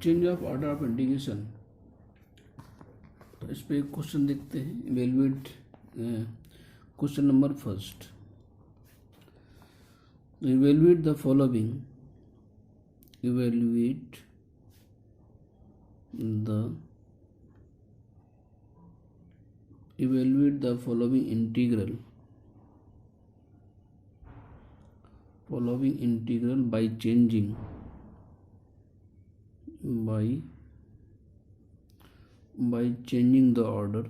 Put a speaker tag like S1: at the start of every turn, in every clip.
S1: Change of order of integration. तो इस पर एक क्वेश्चन देखते हैं, evaluate question number first. Evaluate the following, evaluate the following integral by changing the order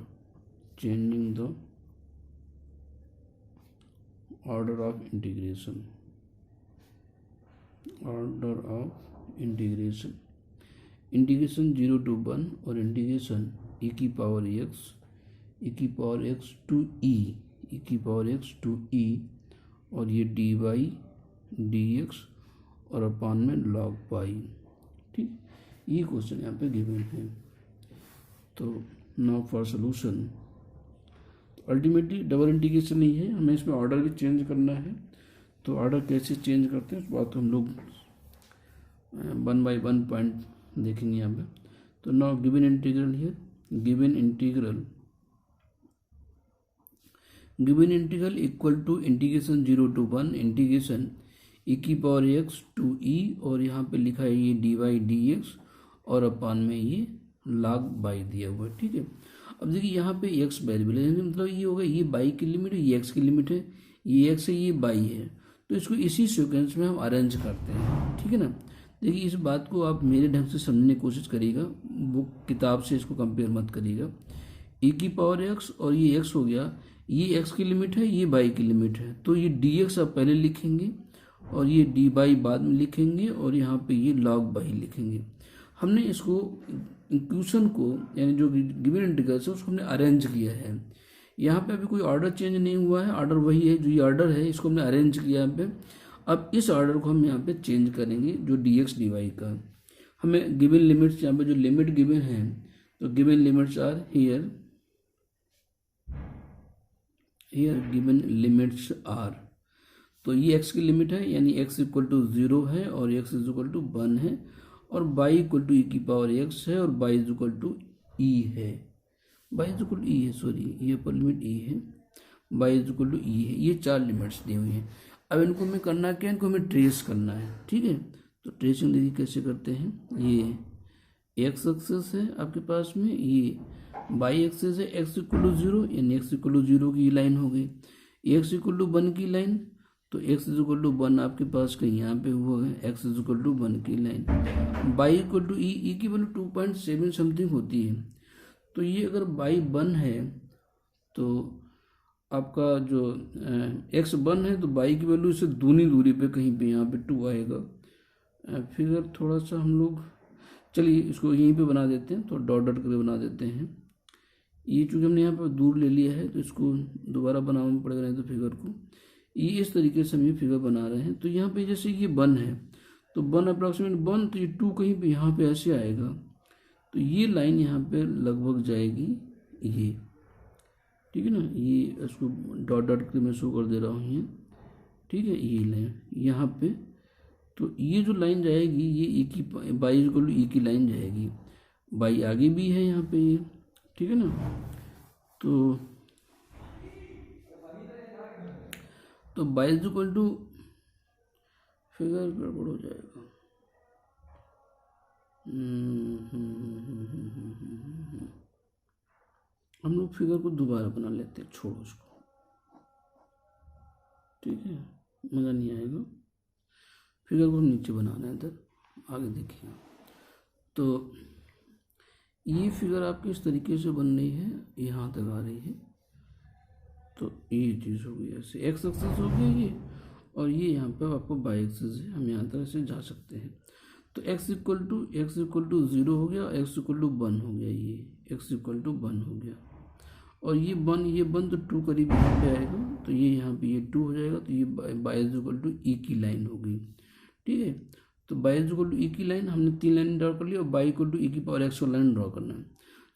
S1: of integration, integration 0 to 1 और integration e की power x to e और ये dy dx और अपान में log पाई। ठीक, ये क्वेश्चन यहाँ पे गिवन है। तो now for solution, ultimately double integration नहीं है, हमें इसमें ऑर्डर भी चेंज करना है। तो ऑर्डर कैसे चेंज करते हैं उस बात को हम लोग 1 by 1 पॉइंट देखेंगे यहाँ पे। तो now given integral here, given integral equal to integration 0 to 1 integration e की पावर x टू e और यहाँ पे लिखा है ये dy dx और अपान में ये log बाई दिया हुआ है। ठीक है, अब देखिए यहाँ पे x वेरिएबल है, मतलब ये होगा ये बाई की लिमिट है, ये x की लिमिट है, ये x है, ये बाई है। तो इसको इसी सीक्वेंस में हम अरेंज करते हैं। ठीक है ना, देखिए इस बात को आप मेरे ढंग से समझने की कोशिश करिएगा, बुक किताब से इसको कंपेयर मत करिएगा। e की पावर x और ये x हो गया, ये x की लिमिट है, ये बाई की लिमिट है। तो ये dx आप पहले लिखेंगे और ये dy बाद में लिखेंगे और यहाँ पे ये log बाई लिखेंगे। हमने इसको इक्वेशन को यानी जो गिवन इंटीग्रल है उसको हमने अरेंज किया है। यहाँ पे अभी कोई ऑर्डर चेंज नहीं हुआ है, ऑर्डर वही है जो ये ऑर्डर है, इसको हमने अरेंज किया यहाँ पे। अब इस ऑर्डर को हम यहाँ पे चेंज करेंगे जो dx dy का। हमें गिवन लिमिट्स यहाँ पे जो लिमिट गिवन है, तो given limits are here given limits are. तो ये x की लिमिट है यानी x इक्वल टू 0 है और x इज इक्वल टू 1 है और y इक्वल टू e की पावर x है और y is equal to e है, y is equal to e है, सॉरी ये अपर लिमिट e है, y is equal to e है। ये 4 लिमिट्स दी हुई हैं। अब इनको हमें करना क्या है, इनको हमें ट्रेस करना है। ठीक है, तो ट्रेसिंग देखिए कैसे करते हैं। ये x एक्सेस है आपके पास में, ये y एक्सेस है, x इक्वल टू 0 यानी x इक्वल टू 0 की लाइन हो गई, x इक्वल टू 1 की लाइन, तो x इज इक्वल टू 1 आपके पास कहीं यहाँ पे हुआ है, x इज इक्वल टू 1 की line, y equal to e की वैल्यू 2.7 समथिंग होती है। तो ये अगर y 1 है तो आपका जो x 1 है तो y की वैल्यू इससे दूनी दूरी पे कहीं पे यहाँ पे 2 आएगा। फिगर थोड़ा सा हम लोग चलिए इसको यहीं पे बना देते हैं, तो डॉट डॉट करके बना देते हैं। ये चूँकि हमने यहाँ पर दूर ले लिया है तो इसको दोबारा बनाना पड़ेगा, नहीं तो फिगर को ये इस तरीके से हम ये फिगर बना रहे हैं। तो यहाँ पे जैसे ये 1 है तो 1 अप्रॉक्सीमेट 1, तो ये 2 कहीं पे यहाँ पे ऐसे आएगा, तो ये लाइन यहाँ पे लगभग जाएगी ये। ठीक है ना, ये इसको डॉट डॉट करके मैं शो कर दे रहा हूँ ये। ठीक है, ये लाइन यहाँ पे, तो ये जो लाइन जाएगी ये e की बाई इक्वल टू e की लाइन जाएगी, बाई आगे भी है यहाँ पे ये। ठीक है ना, तो बाई इक्वल टू फिगर गड़बड़ हो जाएगा। हम लोग फिगर को दोबारा बना लेते हैं, छोड़ो उसको। ठीक है, मज़ा नहीं आएगा, फिगर को नीचे बनाना है इधर, आगे देखिए। तो ये फिगर आपकी इस तरीके से बन रही है, यहाँ तक आ रही है। तो ये चीज़ हो गई, ऐसे एक्स एक्सेस हो गया ये, और ये यहाँ पर आपको बाई एक्सेस है, हम यहाँ तक से जा सकते हैं। तो x इक्वल टू 0 हो गया, x इक्वल टू 1 हो गया, ये x इक्वल टू 1 हो गया, और ये 1 तो 2 करीब यहाँ पे आएगा, तो ये यहाँ पे ये 2 हो जाएगा, तो ये बाई इक्वल टू e की लाइन हो गई। ठीक है, तो बाई इक्वल टू e की लाइन हमने 3 लाइन ड्रॉ कर ली, और बाई इक्वल टू e की पावर x लाइन ड्रॉ करना है।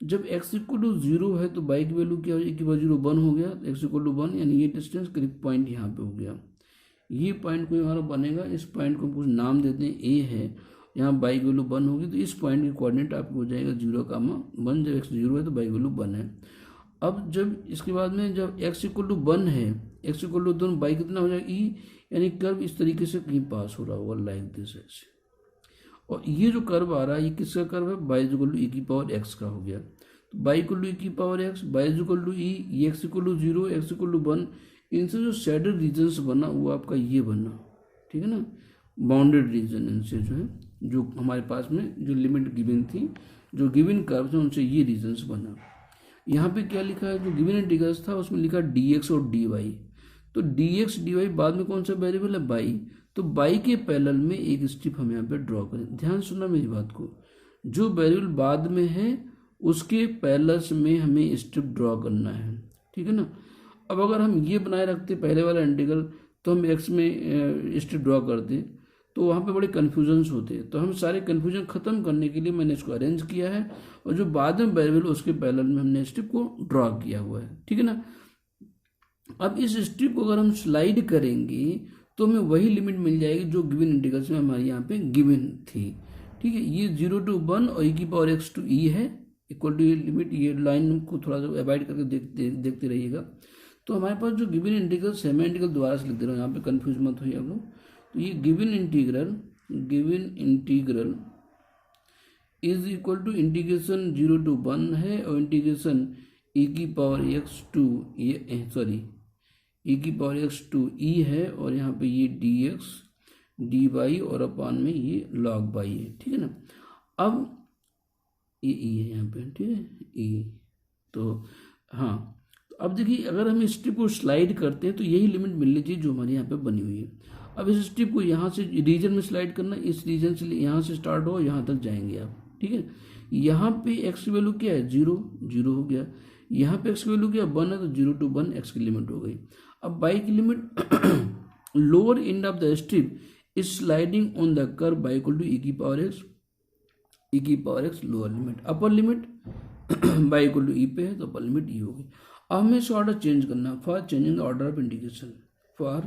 S1: जब x इक्वल टू 0 है तो बाई की वैल्यू क्या हो, e की पावर 0 1 हो गया, x इक्वल टू 1 यानी ये डिस्टेंस करीब पॉइंट यहाँ पे हो गया। ये पॉइंट कोई हमारा बनेगा, इस पॉइंट को कुछ नाम देते हैं a है, यहाँ बाई की वैल्यू 1 होगी, तो इस पॉइंट की कोऑर्डिनेट आपको हो जाएगा 0,1। जब x 0 है तो बाई की वैल्यू 1 है। अब जब इसके बाद में जब x इक्वल टू 1 है, x इक्वल टू 2, बाई कितना हो जाएगा e, यानी कर्व इस तरीके से कहीं पास हो रहा होगा लाइक दिस ऐसे। और ये जो कर्व आ रहा है ये किसका कर्व है, बाई इक्वल टू e की पावर x का हो गया। तो बाई इक्वल टू e की power x, y equal to e, ये x equal to 0, x equal to 1, इनसे जो शेडेड रीजन्स बना वो आपका ये बना, ठीक है ना, बाउंडेड रीजन। इनसे जो है जो हमारे पास में जो लिमिट गिवन थी, जो गिवन कर्व थे उनसे ये रीजन्स बना। यहाँ पे क्या लिखा है, जो गिवन इंटीग्रल्स था उसमें लिखा dx और dy। तो dx dy बाद में कौन सा वेरिएबल है, बाई। तो बाई के पैरेलल में एक स्ट्रिप हम यहाँ पे ड्रॉ करें। ध्यान सुनना मेरी बात को, जो वेरिएबल बाद में है उसके पैरेलल्स में हमें स्ट्रिप ड्रॉ करना है, ठीक है ना। अब अगर हम ये बनाए रखते पहले वाला इंटीग्रल, तो हम x में स्ट्रिप ड्रॉ करते तो वहाँ पे बड़े कन्फ्यूजन्स होते। तो हम सारे कन्फ्यूजन ख़त्म करने के लिए मैंने इसको अरेंज किया है, और जो बाद में वेरिएबल उसके पैरेलल में हमने स्ट्रिप को ड्रॉ किया हुआ है, ठीक है ना। अब इस स्ट्रिप को अगर हम स्लाइड करेंगे तो हमें वही लिमिट मिल जाएगी जो गिवन इंटीग्रल्स में हमारे यहाँ पे गिवन थी, ठीक है। ये 0 to 1 और e की पावर x to e है, इक्वल टू ये लिमिट, ये लाइन को थोड़ा सा अवॉइड करके देखते रहिएगा। तो हमारे पास जो गिवन इंटीग्रल्स है, मैं इंटीग्रल दोबारा से लिख दे रहा हूँ, यहाँ पे कंफ्यूज मत होइए आप लोग। तो ये given integral is equal to integration 0 to 1 है, और इंटीग्रेशन e की पावर x टू e की पावर x टू e है, और यहाँ पे ये dx dy और अपान में ये log बाई है, ठीक है ना। अब ये e है यहाँ पे, ठीक है, e। तो हाँ, तो अब देखिए अगर हम इस स्ट्रिप को स्लाइड करते हैं तो यही लिमिट मिलनी चाहिए जो हमारे यहाँ पे बनी हुई है। अब इस स्ट्रिप को यहाँ से रीजन में स्लाइड करना, इस रीजन से यहाँ से स्टार्ट हो यहाँ तक जाएंगे आप, ठीक है। यहाँ पे x की वैल्यू क्या है, 0 हो गया। यहाँ पे x की वैल्यू क्या है, 1 है, तो 0 to 1 x की लिमिट हो गई। अब बाई की limit lower end of the strip is sliding on the curve y equal to e की power x lower limit, upper limit y equal to e पे है तो अपर लिमिट e होगी। अब हमें इस ऑर्डर चेंज करना है, for changing the order of integration, for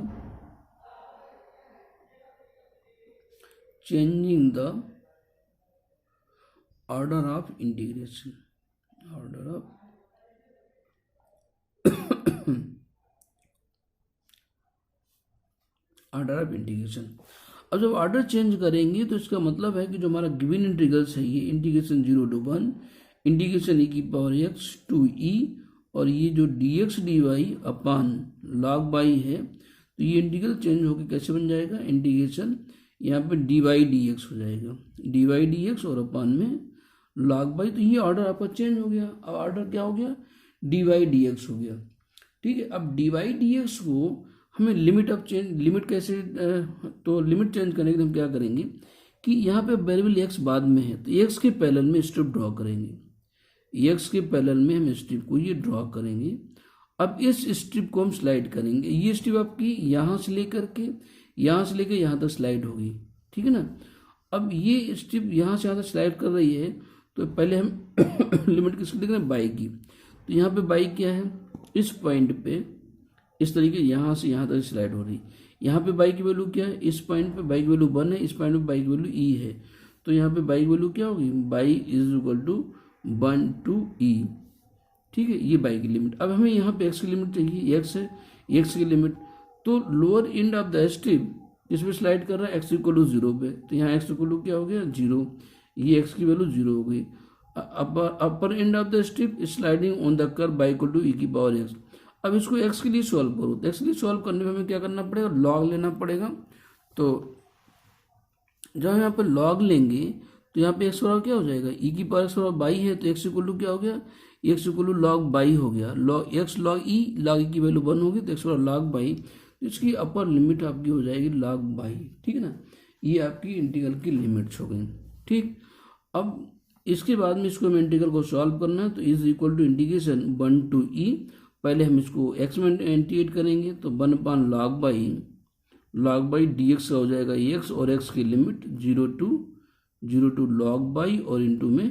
S1: changing the order of integration, order of integration. अब जब ऑर्डर चेंज करेंगे तो इसका मतलब है कि जो हमारा गिवन इंटीग्रल्स है, ये इंटीग्रेशन 0 to 1, इंटीग्रेशन e की पावर x टू e, और ये जो dx dy upon log by है, तो ये इंटीग्रल चेंज होकर कैसे बन जाएगा, इंटीग्रेशन यहाँ पे dy dx हो जाएगा, dy dx और अपान में log बाई। तो ये ऑर्डर आपका चेंज हो गया। अब ऑर्डर क्या हो गया, dy dx हो गया, ठीक है। अब dy dx को हमें लिमिट कैसे, तो लिमिट चेंज करने के लिए हम क्या करेंगे कि यहाँ पे वेरिएबल x बाद में है, तो x के पैरेलल में स्ट्रिप ड्रॉ करेंगे, x के पैरेलल में हम स्ट्रिप को ये ड्रॉ करेंगे। अब इस स्ट्रिप को हम स्लाइड करेंगे, ये स्ट्रिप आपकी यहाँ से लेकर यहाँ तक स्लाइड होगी, ठीक है ना। अब ये स्ट्रिप यहाँ से यहाँ तक स्लाइड कर रही है, तो पहले हम लिमिट किसकी लिख रहे हैं, बाई की। तो यहाँ पे बाई क्या है, इस पॉइंट पे इस तरीके यहाँ से यहाँ तक स्लाइड हो रही। यहाँ पे बाई की वैल्यू क्या है, इस पॉइंट पे बाई की वैल्यू 1 है, इस पॉइंट पे बाई की वैल्यू e है, तो यहाँ पे बाई की वैल्यू क्या होगी, y is equal to 1 to e, ठीक है। ये बाई की लिमिट। अब हमें यहाँ पे x की लिमिट चाहिए, x है, x की लिमिट। तो lower end of the strip इस पे स्लाइड कर रहा है x इक्वल टू 0 पे, तो यहाँ x इक्वल टू क्या हो गया, 0, ये x की वैल्यू 0 हो गई। Upper end of the strip sliding on the curve y equal to e की पावर x। अब इसको x के लिए सॉल्व करो, तो x के लिए सॉल्व करने में हमें क्या करना पड़ेगा, log लेना पड़ेगा। तो जब हम यहाँ पे log लेंगे तो यहाँ पे x बराबर क्या हो जाएगा, e की पावर x बराबर बाई है, तो x इक्वल टू क्या हो गया, x equal to log y हो गया, x log e की वैल्यू 1 होगी, तो x बराबर log बाई, तो इसकी अपर लिमिट आपकी हो जाएगी log बाई, ठीक है ना। ये आपकी इंटीग्रल की लिमिट्स हो गई, ठीक। अब इसके बाद में इसको हमें इंटीग्रल को सॉल्व करना है, तो is equal to integration 1 to e, पहले हम इसको x में इंटीग्रेट करेंगे, तो 1 log बाई dx का हो जाएगा x, और x की लिमिट 0 to log बाई और इंटू में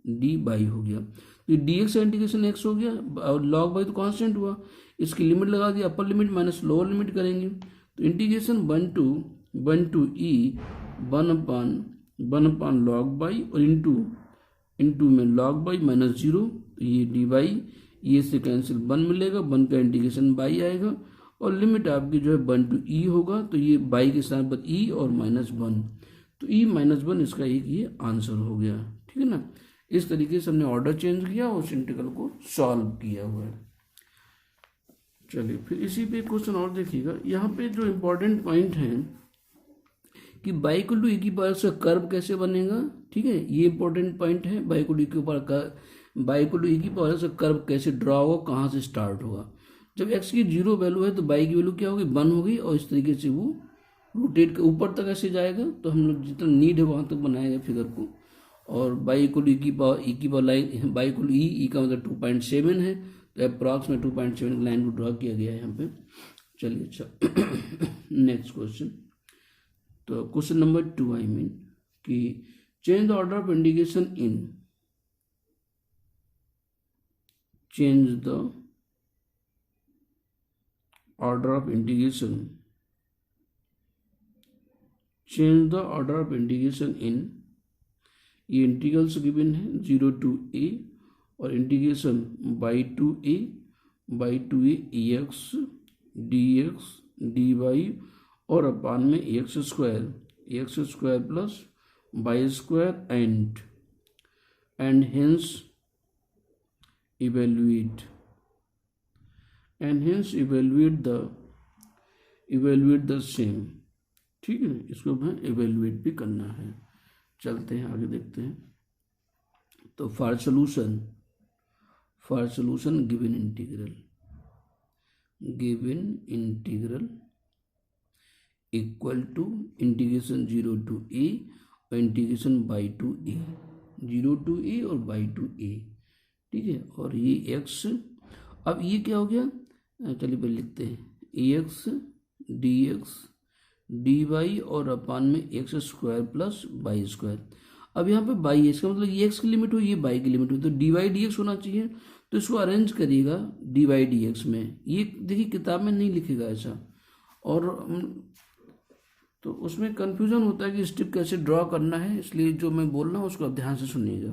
S1: डी बाई हो गया। तो dx का इंटीग्रेशन x हो गया, और log बाई तो कांस्टेंट हुआ, इसकी लिमिट लगा दी, upper limit minus lower limit करेंगे, तो इंटीग्रेशन 1 to e 1 1/log/, और इंटू में log/, -0, तो ये dy, ये से कैंसिल 1 मिलेगा, 1 का इंटीग्रेशन बाई आएगा, और लिमिट आपकी जो है 1 to e होगा, तो ये बाई के साथ पर e और -1, तो e -1 इसका एक ये आंसर हो गया। ठीक है ना, इस तरीके से हमने ऑर्डर चेंज किया और उस इंटीग्रल को सॉल्व किया हुआ है। चलिए फिर इसी पे क्वेश्चन और देखिएगा। यहाँ पे जो इम्पोर्टेंट पॉइंट है कि बाई इक्वल टू ई की पावर से कर्व कैसे बनेगा। ठीक है, ये इंपॉर्टेंट पॉइंट है। बाई इक्वल टू ई के ऊपर बाई इक्वल टू ई की पावर से कर्व कैसे ड्रॉ होगा, कहाँ से स्टार्ट होगा। जब एक्स की 0 वैल्यू है तो बाई की वैल्यू क्या होगी, 1 होगी, और इस तरीके से वो रोटेट के ऊपर तक ऐसे जाएगा। तो हम लोग जितना नीड है वहाँ तक बनाएंगे फिगर को। और बाई इक्वल टू ई की power line, y equal to e का मतलब 2.7 है, तो अप्रॉक्स में 2.7 की लाइन को ड्रॉ किया गया है यहाँ पे। चलिए अच्छा नेक्स्ट क्वेश्चन। तो क्वेश्चन नंबर 2 आई मीन कि change the order of integration in, change the order of integration, change the order of integration in, ये इंटीग्रल्स गिवन है 0 to a और integration y to a x dx dy और upon में x square plus y square and hence evaluate the same. ठीक है, इसको हमें evaluate भी करना है। चलते हैं आगे देखते हैं। तो for solution given integral equal to integration 0 to a और integration y to a, 0 to a और बाई टू ए। ठीक है, और ये x, अब ये क्या हो गया, चलिए पहले लिखते हैं, एक्स dx dy और अपान में x square plus y square. अब यहाँ पे बाई है, इसका मतलब ये एक्स की लिमिट हो, ये बाई की लिमिट हो, तो dy dx होना चाहिए। तो इसको अरेंज करिएगा dy dx में। ये देखिए किताब में नहीं लिखेगा ऐसा, और तो उसमें कन्फ्यूजन होता है कि स्टेप कैसे ड्रॉ करना है। इसलिए जो मैं बोल रहा हूँ उसको आप ध्यान से सुनिएगा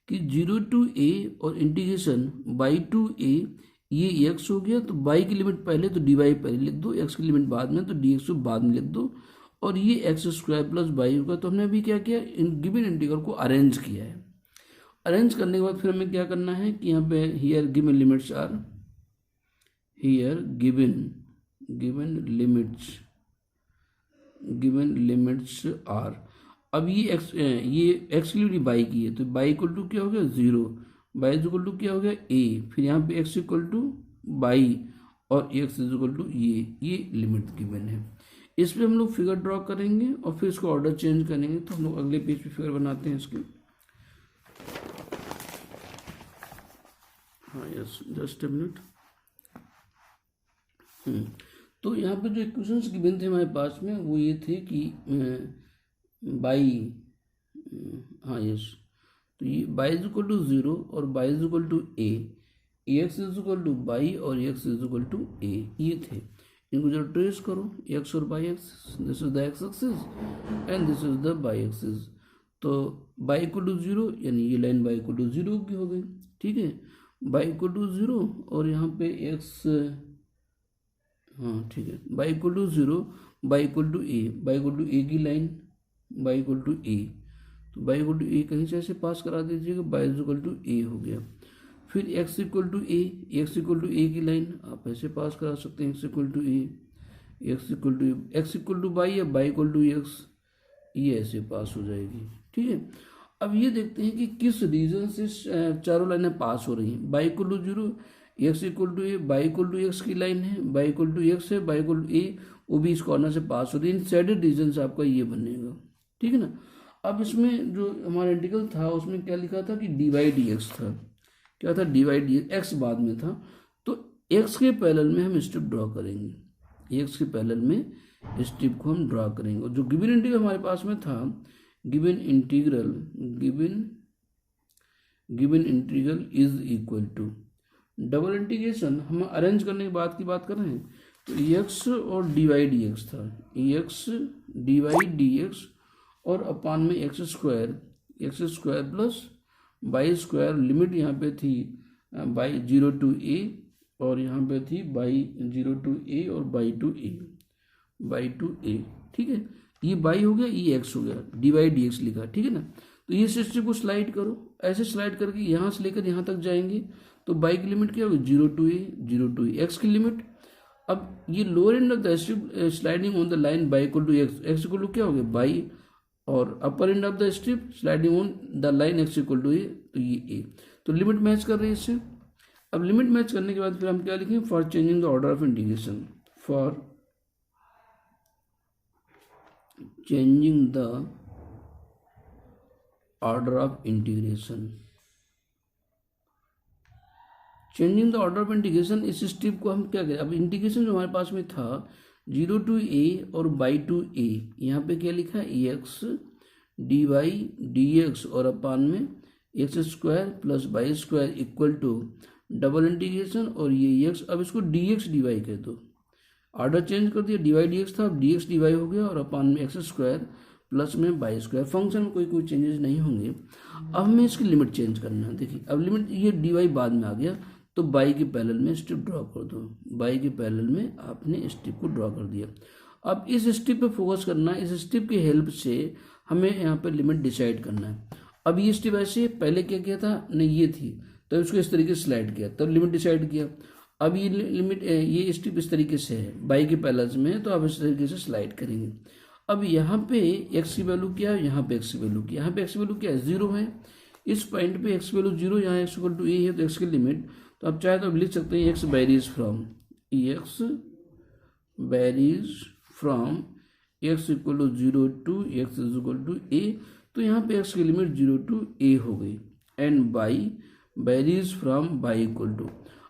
S1: कि 0 to a और इंटीग्रेशन बाई टू ए, ये x हो गया, तो बाई की लिमिट पहले तो dy पहले लिख दो, x की लिमिट बाद में, तो dx को बाद में लिख दो, और ये एक्स स्क्वायर प्लस बाई होगा। तो हमने अभी क्या किया, गिवन इंटीग्रल को अरेंज किया है। अरेंज करने के बाद फिर हमें क्या करना है कि यहाँ पे here given limits are, here given limits are. अब ये एक्स की लिमिट बाई की है, तो बाई इक्वल टू क्या हो गया 0, बाई इक्वल टू क्या हो गया a, फिर यहाँ पे x इक्वल टू बाई और x इक्वल टू ये लिमिट गिवन है। इस पर हम लोग फिगर ड्रॉ करेंगे और फिर इसको ऑर्डर चेंज करेंगे। तो हम लोग अगले पेज पे फिगर बनाते हैं इसके। हाँ यस, जस्ट ए मिनट। तो यहाँ पे जो इक्वेशंस गिवन थे हमारे पास में वो ये थे कि बाई, हाँ यस, तो ये बाई इज इक्वल टू 0 और y is equal to a, x is equal to y और x is equal to a, ये थे। इनको जरा ट्रेस करो, एक्स और y x, this is the x axis and this is the y axis. तो y equal to 0 यानी ये लाइन बाई इक्वल टू 0 की हो गई। ठीक है, बाई इक्वल टू 0 और यहाँ पे एक्स, हाँ ठीक है, y equal to 0, y equal to a, y equal to a की line y equal to a, तो बाई इक्वल टू ए कहीं से ऐसे पास करा दीजिएगा, बाई इक्वल टू ए हो गया। फिर x equal to a, x equal to a की लाइन आप ऐसे पास करा सकते हैं, x equal to a, x equal to y या बाई इक्वल टू एक्स, ये ऐसे पास हो जाएगी। ठीक है, अब ये देखते हैं कि किस रीजन से चारों लाइनें पास हो रही हैं। Y equal to 0, x equal to a, y equal to x की लाइन है, बाई इक्वल टू एक्स है, बाई इक्वल टू ए, वो भी इस कॉर्नर से पास हो रही है। इन शेडेड रीजन से आपका ये बनेगा। ठीक है ना। अब इसमें जो हमारा इंटीग्रल था उसमें क्या लिखा था कि dy dx था, क्या था dy dx, x बाद में था। तो x के पैरेलल में हम स्टेप ड्रॉ करेंगे, x के पैरेलल में स्टेप को हम ड्रॉ करेंगे। और जो गिवन इंटीग्रल हमारे पास में था, given integral is equal to double integration, हम अरेंज करने के बाद की बात कर रहे हैं। तो x और dy dx था, x dy dx और अपान में x square plus y square, limit यहाँ पे थी बाई 0 to a और यहाँ पे थी बाई 0 to a और बाई टू ए, ठीक है। ये बाई हो गया, ये एक्स हो गया, dy dx लिखा, ठीक है ना। तो ये सिस्टम को स्लाइड करो, ऐसे स्लाइड करके यहाँ से लेकर यहाँ तक जाएंगे तो बाई की लिमिट क्या होगी 0 to a, एक्स की लिमिट। अब ये lower end of the strip sliding on the line y equal to x equal to क्या हो गया बाई, और upper end of the strip sliding on the line x equal to a, तो ये ए, तो लिमिट मैच कर रही है इससे। अब लिमिट मैच करने के बाद फिर हम क्या लिखेंगे, for changing the order of integration, for changing the order of integration, changing the order of integration, इस स्टेप को हम क्या करें, अब इंटीग्रेशन जो हमारे पास में था 0 to a और बाई टू ए, यहाँ पे क्या लिखा है x d y d x और अपान में x square plus y square equal to double integration और ये एक्स, अब इसको डी एक्स डी वाई कह दो, ऑर्डर चेंज कर दिया, डी वाई डी एक्स था, अब डी एक्स डी वाई हो गया और अपान में एक्स स्क्वायर प्लस में बाई स्क्वायर, फंक्शन में कोई चेंजेस नहीं होंगे। अब हमें इसकी लिमिट चेंज करना है, देखिए अब लिमिट ये डी वाई बाद में आ गया, तो बाई के पैरेलल में स्ट्रिप ड्रॉ कर दो, बाई के पैरेलल में आपने स्ट्रिप को ड्रॉ कर दिया। अब इस स्ट्रिप पे फोकस करना है, इस स्ट्रिप की हेल्प से हमें यहाँ पे लिमिट डिसाइड करना है। अब ये स्ट्रिप ऐसे पहले क्या किया था, नहीं ये थी, तो इसको इस तरीके से स्लाइड किया, तब लिमिट डिसाइड किया। अब ये लिमिट, ये स्ट्रिप इस तरीके से है, बाई के पैरेलल में है, तो आप इस तरीके से स्लाइड करेंगे। अब यहाँ पे एक्स की वैल्यू क्या है, यहाँ पे एक्स की वैल्यू क्या है, यहाँ पे एक्स की वैल्यू क्या है 0 है, इस पॉइंट पे एक्स की वैल्यू 0, यहाँ एक्स इक्वल टू ए है, तो एक्स की लिमिट, तो आप चाहे तो आप लिख सकते हैं x varies from x equal to 0 to x is equal to a, तो यहाँ पे एक्स की लिमिट 0 टू ए हो गई, and y varies from y equal to,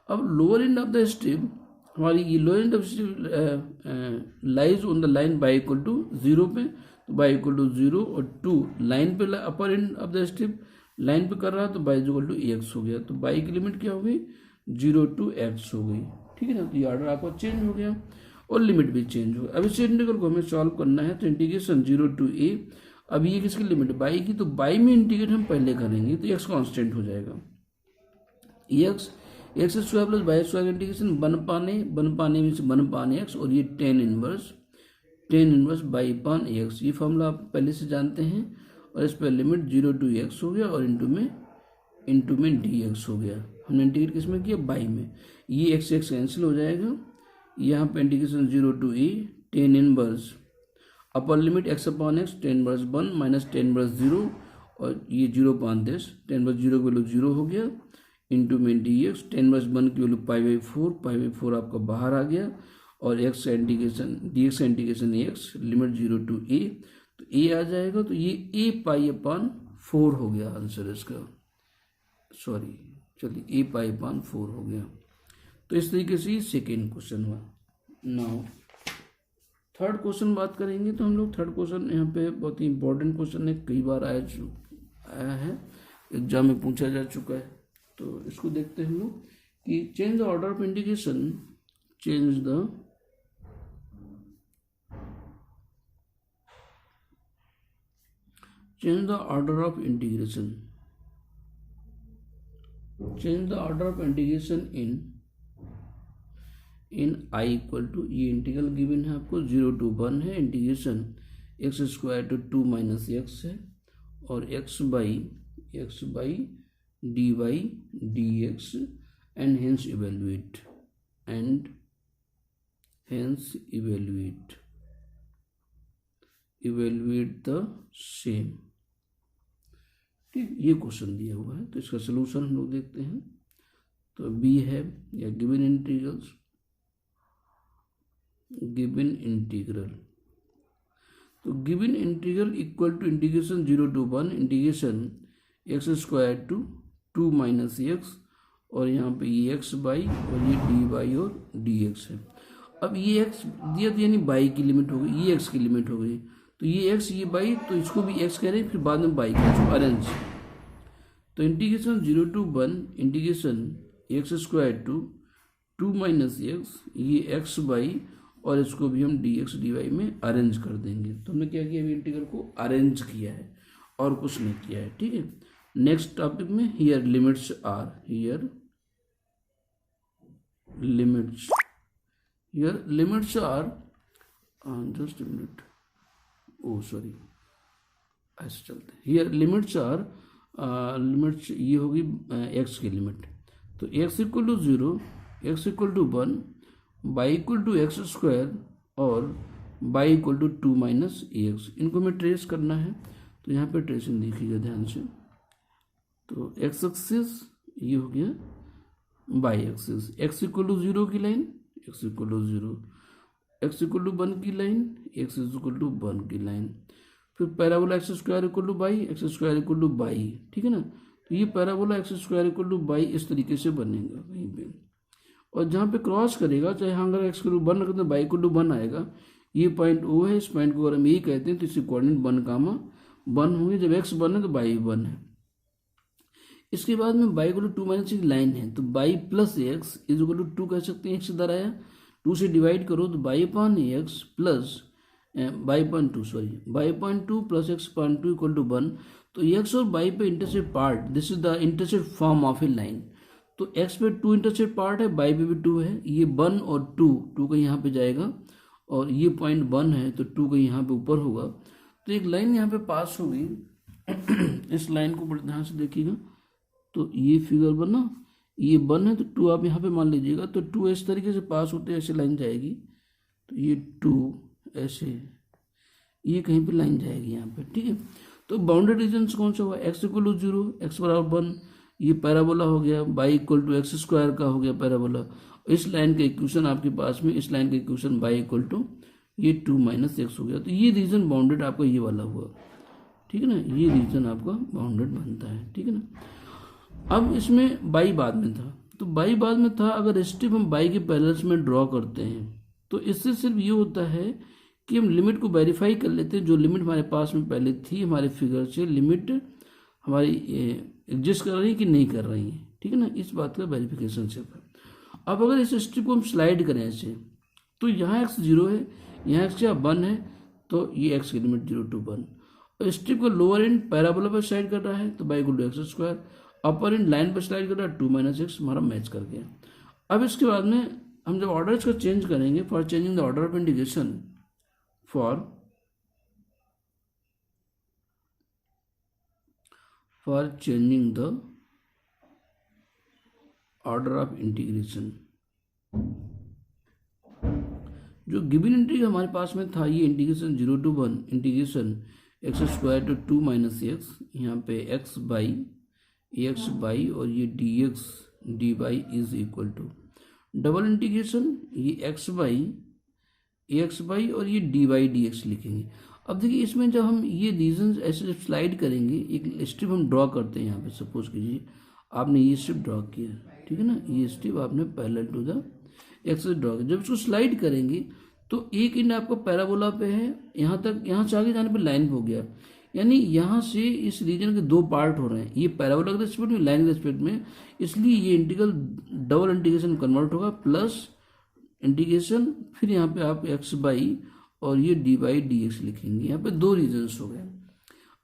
S1: अब lower end of the strip हमारी, ये lower end of strip lies on the line y equal to 0 पे, तो बाई इक्वल टू 0 और 2 लाइन पे, upper end of the strip line पे कर रहा है, तो बाई इक्वल टू एक्स हो गया, तो बाई की लिमिट क्या हो गई 0 टू एक्स हो गई, ठीक है ना। तो ये ऑर्डर आपका चेंज हो गया और लिमिट भी चेंज हो गई। अब इस इंटीग्रल को हमें सॉल्व करना है, तो इंटीग्रेशन 0 टू ए, अब ये किसकी लिमिट बाई की, तो बाई में इंटीग्रेट हम पहले करेंगे, तो एक्स कांस्टेंट हो जाएगा, x square plus y square integration बन पाने में से बन पाने एक्स, और ये टेन इनवर्स बाई पान एक्स, ये फॉर्मूला आप पहले से जानते हैं, और इस पर लिमिट 0 टू एक्स हो गया और इंटू में डी एक्स हो गया। हमने इंटीग्रेट किस में किया, बाई में, ये एक्स एक्स कैंसिल हो जाएगा, यहाँ पे integration 0 to a, tan inverse upper limit x upon x, tan inverse 1 minus tan inverse 0, और ये 0 पान देश, टेन इनवर्स 0 की वैल्यू 0 हो गया, इंटू में डी एक्स, टेन इनवर्स 1 की वैल्यू पाई बाई 4 आपका बाहर आ गया, और एक्स का इंटीग्रेशन डी एक्स का integration x, limit 0 to a, तो ए आ जाएगा, तो ये ए पाई अपान 4 हो गया आंसर इसका, सॉरी चलिए ए पाई अपान 4 हो गया। तो इस तरीके से सेकेंड क्वेश्चन हुआ। नाउ थर्ड क्वेश्चन बात करेंगे, तो हम लोग थर्ड क्वेश्चन यहाँ पे बहुत ही इंपॉर्टेंट क्वेश्चन है, कई बार आया है, एग्जाम में पूछा जा चुका है, तो इसको देखते हैं हम लोग कि change the order of integration, change the order of integration, change the order of integration in I equal to, ये इंटीग्रल गिवन है आपको 0 टू 1 है, integration x square to 2 minus x है, और x y d y d x, and hence evaluate the same, ठीक, ये question दिया हुआ है। तो इसका सलूशन हम लोग देखते हैं, तो बी है या गिवन इंटीग्रल, तो given integral equal to integration 0 to 1 integration x square to 2 minus x, और यहाँ पे ये एक्स बाई और ये डी वाई और डी एक्स है। अब ये एक्स दिया तो यानी बाई की लिमिट हो गई, ये एक्स की लिमिट हो गई, तो ये एक्स ये बाई, तो इसको भी एक्स कह रहे हैं, फिर बाद में बाई का अरेंज, तो integration 0 to 1 integration x square to 2 minus x, ये एक्स बाई और इसको भी हम डी एक्स डी वाई में अरेंज कर देंगे। तो हमने क्या किया, अभी इंटीग्रल को अरेंज किया है और कुछ नहीं किया है, ठीक है। नेक्स्ट टॉपिक में here limits are, here limits are, just minute, oh sorry, ऐसे चलते हैं। हियर लिमिट्स आर, लिमिट्स ये होगी एक्स की लिमिट, तो x equal to 0, x equal to 1, y equal to x square और y equal to 2 minus x, इनको हमें ट्रेस करना है। तो यहाँ पे ट्रेसिंग देखिएगा ध्यान से। तो एक्स एक्सिस ये हो गया, y axis x equal to 0 की line, x equal to 0, x equal to 1 की लाइन, एक्स इक्वल टू 1 की लाइन, फिर parabola x square equal to by, x square equal to by, ठीक है ना। तो ये parabola x square equal to by इस तरीके से बनेगा कहीं पे, और जहाँ पे क्रॉस करेगा, चाहे हाँ अगर एक्स इक्वल टू 1 रखते हैं बाई इक्वल टू 1 आएगा। ये पॉइंट ओ है, इस पॉइंट को अगर हम यही कहते हैं तो इसके कोऑर्डिनेट 1 कामा 1 होंगे। जब एक्स 1 है तो बाई 1 है। इसके बाद में बाई इक्वल टू 2 माइनस की लाइन है, तो y plus x is equal to 2 कह सकते हैं। एक्स इधर आया, 2 से डिवाइड करो तो y upon x plus y point 2, sorry y point 2 plus x point 2 equal to 1। तो एक्स और बाई पे intercept part, this is the intercept form of a line. तो एक्स पे 2 इंटरसेप्ट पार्ट है, बाई पे भी 2 है। ये 1 और 2 का यहाँ पे जाएगा, और ये पॉइंट 1 है तो 2 का यहाँ पे ऊपर होगा। तो एक लाइन यहाँ पे पास होगी। इस लाइन को बड़े ध्यान से देखिएगा। तो ये फिगर बना, ये 1 है तो 2 आप यहाँ पे मान लीजिएगा। तो 2 इस तरीके से पास होते ऐसे लाइन जाएगी, तो ये 2 ऐसे, ये कहीं पे लाइन जाएगी यहाँ पे, ठीक है। तो बाउंडेड रीजन कौन सा हुआ, एक्स इक्वल टू 0, एक्स बराबर 1, ये पैराबोला हो गया, y equal to x square का हो गया पैराबोला। इस लाइन का इक्वेशन आपके पास में, इस लाइन का इक्वेशन बाई इक्वल टू ये 2 माइनस एक्स हो गया। तो ये रीजन बाउंडेड आपका ये वाला हुआ, ठीक है ना। ये रीजन आपका बाउंडेड बनता है, ठीक है ना। अब इसमें बाई बाद में था, तो बाई बाद में था, अगर स्ट्रिप हम बाई के पैरेलल्स में ड्रॉ करते हैं तो इससे सिर्फ ये होता है कि हम लिमिट को वेरीफाई कर लेते हैं। जो लिमिट हमारे पास में पहले थी हमारे फिगर से, लिमिट हमारी एग्जिस्ट कर रही है कि नहीं कर रही है, ठीक है ना। इस बात का वेरिफिकेशन सिर्फ है। अब अगर इस स्ट्रिप को हम स्लाइड करें ऐसे, तो यहाँ एक्स 0 है, यहाँ एक्स 1 है, तो ये एक्स की लिमिट 0 to 1। और स्ट्रिप का लोअर एंड पैराबोला पर स्लाइड कर रहा है, तो y equal to x square, upper end line पर स्लाइड कर रहा है 2 माइनस एक्स, हमारा मैच कर गया। अब इसके बाद में हम जब ऑर्डर इसका चेंज करेंगे, for changing the order of integration, for changing the order of integration, जो गिवन इंटीग्रल हमारे पास में था, ये integration 0 to 1 integration x square to 2 minus x, यहाँ पे एक्स बाई और ये d x d y is equal to double integration, ये एक्स बाई और ये डी वाई डी एक्स लिखेंगे। अब देखिए इसमें जब हम ये रीजन ऐसे जब स्लाइड करेंगे, एक स्ट्रिप हम ड्रॉ करते हैं यहाँ पे। सपोज कीजिए आपने ये स्ट्रिप ड्रॉ किया, ठीक है ना, ये स्ट्रिप आपने parallel to the axis draw किया। जब इसको स्लाइड करेंगे तो एक एंड आपका पैराबोला पे है, यहाँ तक, यहाँ से आगे जाने पे लाइन हो गया, यानी यहाँ से इस रीजन के 2 पार्ट हो रहे हैं, ये पैराबोला के रेस्पेक्ट में, लाइन के रेस्पेक्ट में। इसलिए ये इंटीग्रल डबल इंटीग्रेशन कन्वर्ट होगा, प्लस इंटीग्रेशन, फिर यहाँ पे आप एक्स बाई और ये डी वाई डी एक्स लिखेंगे। यहाँ पे 2 रीजन्स हो गए।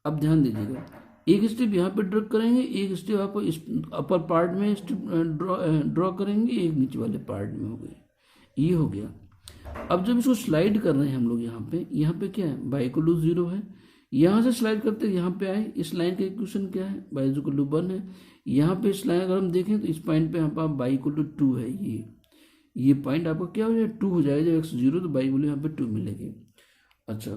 S1: अब ध्यान दीजिएगा, एक स्टेप यहाँ पे ड्रॉ करेंगे, एक स्टेप आपको इस अपर पार्ट में ड्रॉ करेंगे, एक नीचे वाले पार्ट में हो गई, ये हो गया। अब जब इसको स्लाइड कर रहे हैं हम लोग, यहाँ पे क्या है, बाई इक्वल टू 0 है, यहाँ से स्लाइड करते यहाँ पे आए, इस लाइन का इक्वेशन क्या है, बाई इक्वल टू 1 है। यहाँ पे इस लाइन अगर हम देखें तो इस पॉइंट पे यहाँ पर बाई इक्वल टू 2 है, ये पॉइंट आपका क्या हो जाएगा, 2 हो जाएगा। जब एक्स 0 तो बाई बोले यहाँ पे 2 मिलेगी। अच्छा,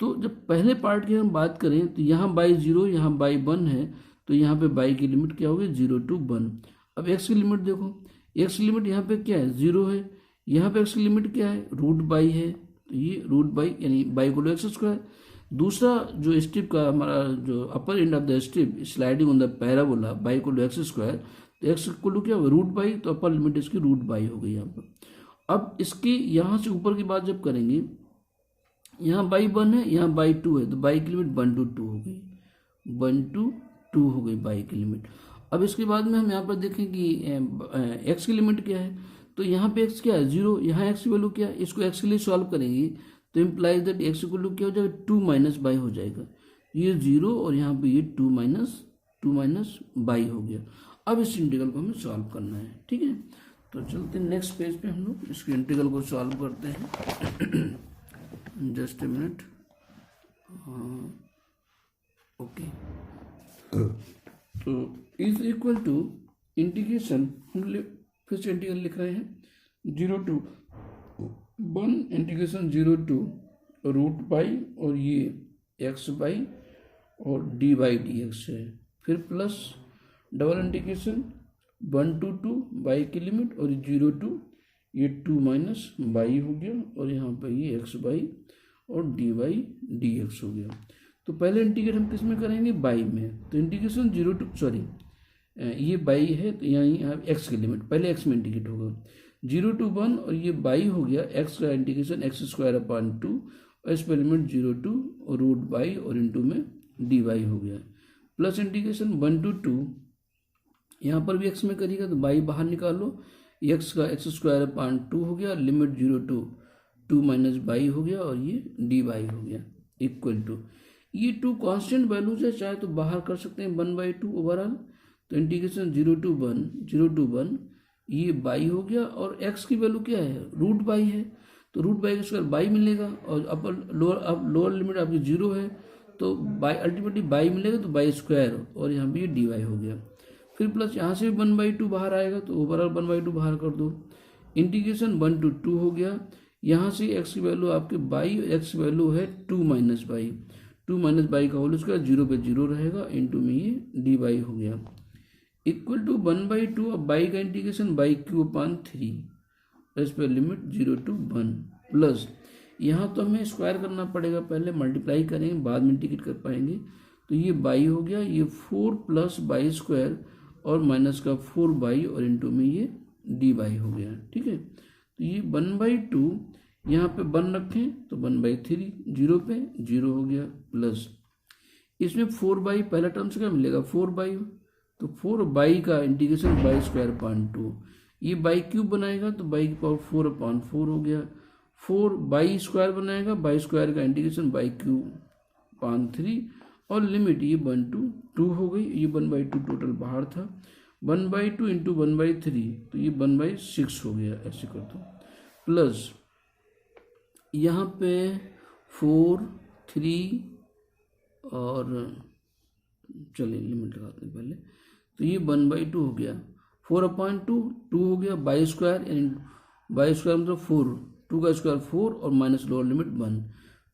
S1: तो जब पहले पार्ट की हम बात करें तो यहाँ बाई 0, यहाँ बाई 1 है, तो यहाँ पे बाई की लिमिट क्या होगी, 0 to 1। अब एक्स की लिमिट देखो, एक्स की लिमिट यहाँ पे क्या है, 0 है, यहाँ पे एक्स की लिमिट क्या है, रूट बाई है, तो ये रूट बाई यानी बाई को एक्स स्क्वायर। दूसरा जो स्ट्रिप का हमारा जो upper end of the strip sliding on the parabola y को एक्स स्क्वायर, तो एक्स इक्वल टू क्या होगा, रूट बाई, तो अपर लिमिट इसकी रूट बाई हो गई यहाँ पर। अब इसके यहाँ से ऊपर की बात जब करेंगे, यहाँ बाई 1 है, यहाँ बाई 2 है, तो बाई की लिमिट 1 to 2 हो गई, 1 to 2 हो गई बाई की लिमिट। अब इसके बाद में हम यहाँ पर देखें कि एक्स की लिमिट क्या है, तो यहाँ पे x क्या है 0, यहाँ x की वैल्यू क्या है, इसको x के लिए सॉल्व करेंगे तो implies that x equal to क्या हो जाएगा 2 माइनस बाई हो जाएगा, ये 0 और यहाँ पे ये 2 माइनस बाई हो गया। अब इस इंटीग्रल को हमें सॉल्व करना है, ठीक है। तो चलते हैं नेक्स्ट पेज पे, हम लोग इसके इंटीग्रल को सॉल्व करते हैं। Just a minute, okay. तो इज इक्वल टू इंटीग्रेशन, हम फिर से इंटीग्रल लिख रहे हैं 0 to 1 integration 0 to root y और ये एक्स बाई और डी बाई डी एक्स है, फिर plus double integration 1 to 2 y की लिमिट और 0 to ये 2 माइनस बाई हो गया और यहाँ पर ये एक्स बाई और डी बाई डी एक्स हो गया। तो पहले इंटीग्रेट हम किस में करेंगे, बाई में। तो इंटीग्रेशन 0 to सॉरी ये बाई है तो यहाँ एक्स की लिमिट पहले एक्स में इंटीग्रेट होगा 0 to 1 और ये बाई हो गया एक्स का इंटीग्रेशन एक्स स्क्वायर अपॉन 2 और इस पर लिमिट 0 to रूट बाई और इंटू में डी बाई हो गया, प्लस इंटीग्रेशन 1 to 2 यहाँ पर भी एक्स में करिएगा तो बाई बाहर निकालो, एक्स का एक्स स्क्वायर अपॉन 2 हो गया, लिमिट 0 to 2 माइनस बाई हो गया और ये डी बाई हो गया इक्वल टू ये 2 कांस्टेंट वैल्यूज है, चाहे तो बाहर कर सकते हैं 1/2 ओवरऑल। तो इंटीग्रेशन 0 to 1 ये बाई हो गया और x की वैल्यू क्या है रूट बाई है, तो रूट बाई का स्क्वायर बाई मिलेगा और अपर लोअर लिमिट आपकी 0 है तो बाई अल्टीमेटली बाई मिलेगा तो बाई स्क्वायर और यहाँ पे ये डी वाई हो गया, फिर प्लस यहाँ से भी 1/2 बाहर आएगा तो ओवरऑल 1/2 बाहर कर दो। इंटीग्रेशन 1 to 2 हो गया, यहाँ से x की वैल्यू आपके बाई, x की वैल्यू है 2 माइनस बाई, 2 माइनस बाई का होल स्क्वायर 0 पे 0 रहेगा, इंटू में ये डी बाई हो गया इक्वल टू 1/2 अब बाई का इंटीग्रेशन बाई क्यू अपॉन 3 इस पर लिमिट 0 to 1 प्लस यहाँ तो हमें स्क्वायर करना पड़ेगा, पहले मल्टीप्लाई करेंगे बाद में इंटीग्रेट कर पाएंगे। तो ये बाई हो गया, ये 4 प्लस बाई स्क्वायर और माइनस का 4 बाई और इंटू में ये डी बाई हो गया, ठीक है। तो ये 1/2 यहाँ पे 1 रखें तो 1/3 0 पे 0 हो गया प्लस इसमें 4 बाई पहला टर्म से क्या मिलेगा 4 बाई, तो 4 बाई का इंटीग्रेशन बाई स्क्वायर अपॉन 2 ये बाई क्यूब बनाएगा तो बाई की पावर 4 अपॉन 4 हो गया, 4 बाई स्क्वायर बनाएगा बाई स्क्वायर का इंटीग्रेशन बाई क्यूब अपॉन 3 और लिमिट ये 1 to 2 हो गई, ये 1/2 टोटल बाहर था 1/2 इंटू 1/3 तो ये 1/6 हो गया, ऐसे कर दो प्लस यहाँ पे 4 3 और चलिए लिमिट लगाते हैं पहले, तो ये 1/2 हो गया 4/2 2 हो गया बाई स्क्वायर यानी बाई स्क्वायर मतलब 4 2 का स्क्वायर 4 और माइनस लोअर लिमिट 1,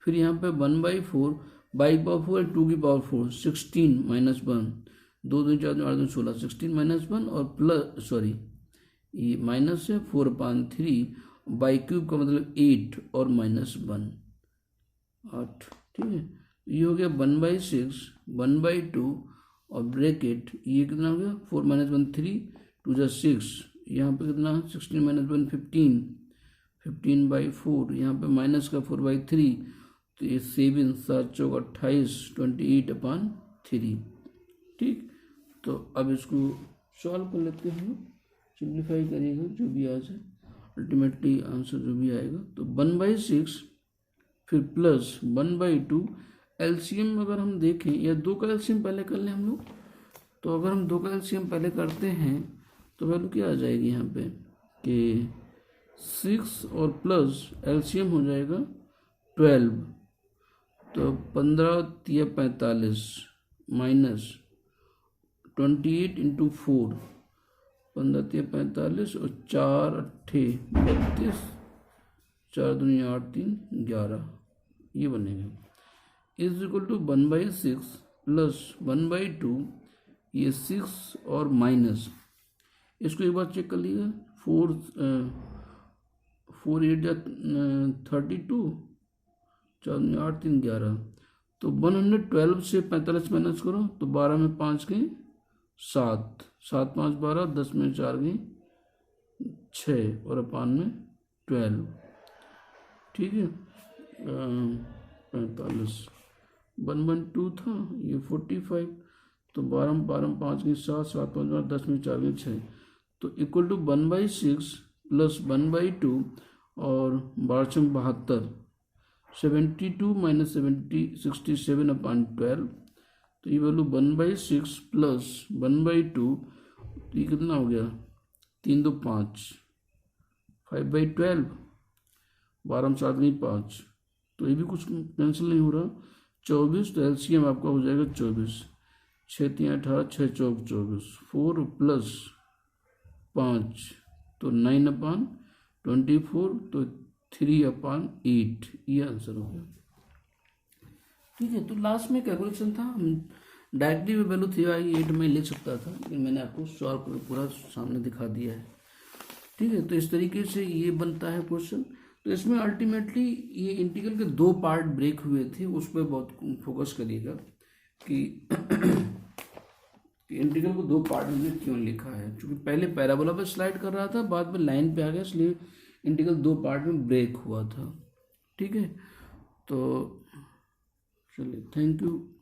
S1: फिर यहाँ पे 1/4 बाई पावर 4 2 की पावर 4 16 माइनस 1 2 2 4 8 16 16 माइनस 1 और प्लस सॉरी ये माइनस है 4/3 बाई क्यूब का मतलब 8 और माइनस 1 8, ठीक है। ये हो गया 1/6 1/2 और ब्रैकेट ये कितना हो गया 4 - 1 3 2 जा 6, यहाँ पे कितना 16 - 1 15 15/4 यहाँ पे माइनस का 4/3 तो ये 7 7 चौक 28 28/3, ठीक। तो अब इसको सॉल्व कर लेते हैं, सिंप्लीफाई करिएगा जो भी आ जाए अल्टीमेटली आंसर जो भी आएगा। तो 1/6 फिर प्लस 1/2 एलसीएम अगर हम देखें या 2 का एलसीएम पहले कर लें हम लोग, तो अगर हम 2 का एलसीएम पहले करते हैं तो वैल्यू क्या आ जाएगी यहाँ पे कि 6 और प्लस एलसीएम हो जाएगा 12 तो 15 × 45 माइनस 28 इंटू 4 15 × 45 और 4 8 32 4 2 8 3 11 ये बनेगा इज इक्वल टू 1/6 प्लस 1/2 ये 6 और माइनस इसको एक बार चेक कर लीजिएगा 4 8 जा 32 4 2 8 3 11 तो 112 से 45 माइनस करो तो 12 में 5 गए 7 7 5 12 10 में 4 गए 6 और अपान में 12, ठीक है। 45 112 था ये 45 तो 12 में 5 गए 7 7 5 10 में 4 गए 6 तो इक्वल टू 1/6 प्लस 1/2 और 1272 72 माइनस 67/12, तो ये वैल्यू 1/6 प्लस 1/2, तो ये कितना हो गया 3 2 5, 5/12, 12 7 नहीं 5, तो ये भी कुछ कैंसिल नहीं हो रहा, 24, तो एलसीएम आपका हो जाएगा 24, 6 3 18, 6 चौक 24, 4 प्लस 5 तो 9/24, तो 3/8, ये आंसर हो गया। ठीक है, तो लास्ट में कैलकुलेशन था, हम डायरेक्टली भी वैल्यू 3/8 में लिख सकता था, लेकिन मैंने आपको सॉल्व कर पूरा सामने दिखा दिया है। ठीक है, तो इस तरीके से ये बनता है क्वेश्चन। तो इसमें अल्टीमेटली ये इंटीग्रल के दो पार्ट ब्रेक हुए थे, उस पर बहुत फोकस करिएगा कि इंटीग्रल को दो पार्ट में क्यों लिखा है, क्योंकि पहले पैराबोला पर स्लाइड कर रहा था, बाद में लाइन पे आ गया, इसलिए इंटीग्रल दो पार्ट में ब्रेक हुआ था। ठीक है, तो चलिए, थैंक यू।